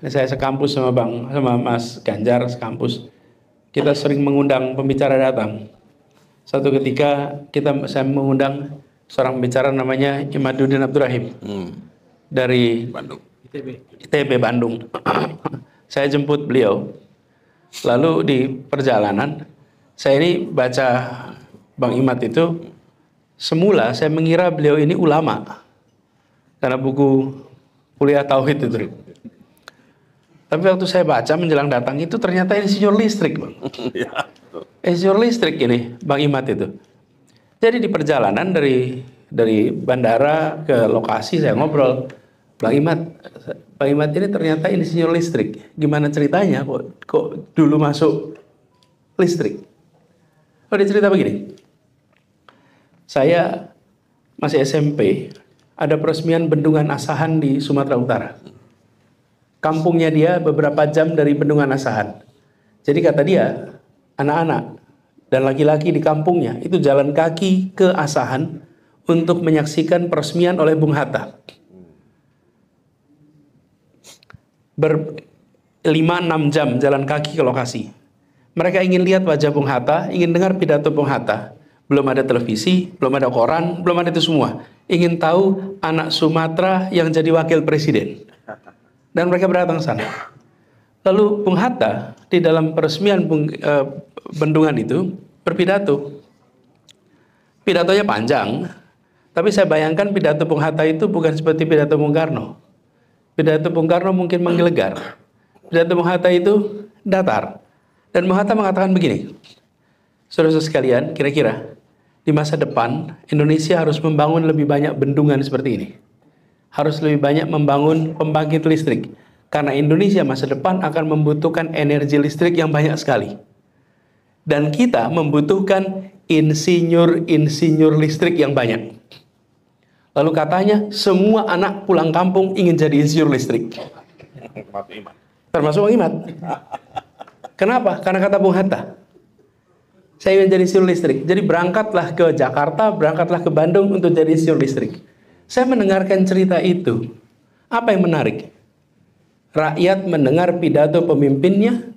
Ini saya sekampus sama Mas Ganjar sekampus. Kita sering mengundang pembicara datang. Satu ketika saya mengundang seorang pembicara namanya Imaduddin Abdurrahim dari Bandung. ITB Bandung. Saya jemput beliau. Lalu di perjalanan saya ini baca Bang Imad itu, semula saya mengira beliau ini ulama karena buku kuliah tauhid itu. Tapi waktu saya baca menjelang datang itu ternyata insinyur listrik, Bang. Insinyur listrik ini Bang Imad itu. Jadi di perjalanan dari bandara ke lokasi saya ngobrol, Bang Imad ini ternyata insinyur listrik. Gimana ceritanya kok dulu masuk listrik? Oh, dia cerita begini. Saya masih SMP, ada peresmian bendungan Asahan di Sumatera Utara. Kampungnya dia beberapa jam dari bendungan Asahan. Jadi kata dia, anak-anak dan laki-laki di kampungnya itu jalan kaki ke Asahan untuk menyaksikan peresmian oleh Bung Hatta. 5-6 jam jalan kaki ke lokasi. Mereka ingin lihat wajah Bung Hatta, ingin dengar pidato Bung Hatta. Belum ada televisi, belum ada koran, belum ada itu semua. Ingin tahu anak Sumatera yang jadi wakil presiden. Dan mereka datang ke sana. Lalu Bung Hatta di dalam peresmian bendungan itu berpidato. Pidatonya panjang, tapi saya bayangkan pidato Bung Hatta itu bukan seperti pidato Bung Karno. Pidato Bung Karno mungkin menggelegar. Pidato Bung Hatta itu datar. Dan Bung Hatta mengatakan begini, saudara-saudara sekalian, kira-kira di masa depan Indonesia harus membangun lebih banyak bendungan seperti ini. Harus lebih banyak membangun pembangkit listrik. Karena Indonesia masa depan akan membutuhkan energi listrik yang banyak sekali. Dan kita membutuhkan insinyur listrik yang banyak. Lalu katanya semua anak pulang kampung ingin jadi insinyur listrik. Termasuk Bang Imad. Kenapa? Karena kata Bung Hatta, saya ingin jadi insinyur listrik. Jadi berangkatlah ke Jakarta, berangkatlah ke Bandung untuk jadi insinyur listrik. Saya mendengarkan cerita itu. Apa yang menarik? Rakyat mendengar pidato pemimpinnya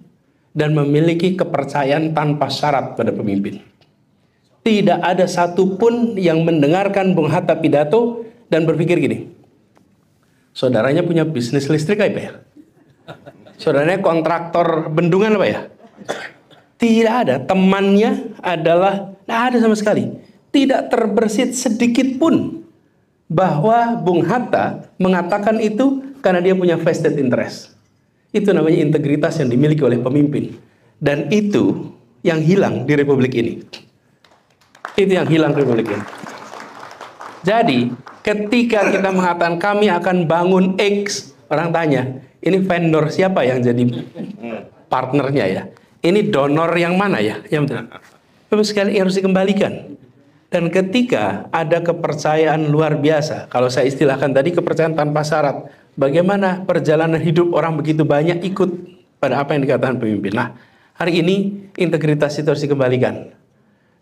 dan memiliki kepercayaan tanpa syarat pada pemimpin. Tidak ada satupun yang mendengarkan Bung Hatta pidato dan berpikir gini, saudaranya punya bisnis listrik apa ya? Saudaranya kontraktor bendungan apa ya? Tidak ada. Temannya adalah, tidak ada sama sekali. Tidak terbersit sedikit pun bahwa Bung Hatta mengatakan itu karena dia punya vested interest. Itu namanya integritas yang dimiliki oleh pemimpin. Dan itu yang hilang di Republik ini. Itu yang hilang di Republik ini. Jadi ketika kita mengatakan kami akan bangun X, orang tanya, ini vendor siapa yang jadi partnernya ya? Ini donor yang mana ya? Yang betul. Sekali harus dikembalikan. Dan ketika ada kepercayaan luar biasa, kalau saya istilahkan tadi kepercayaan tanpa syarat, bagaimana perjalanan hidup orang begitu banyak ikut pada apa yang dikatakan pemimpin. Nah, hari ini integritas itu harus dikembalikan.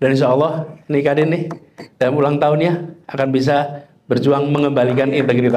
Dan insya Allah nih Kadin nih, dalam ulang tahunnya akan bisa berjuang mengembalikan integritas.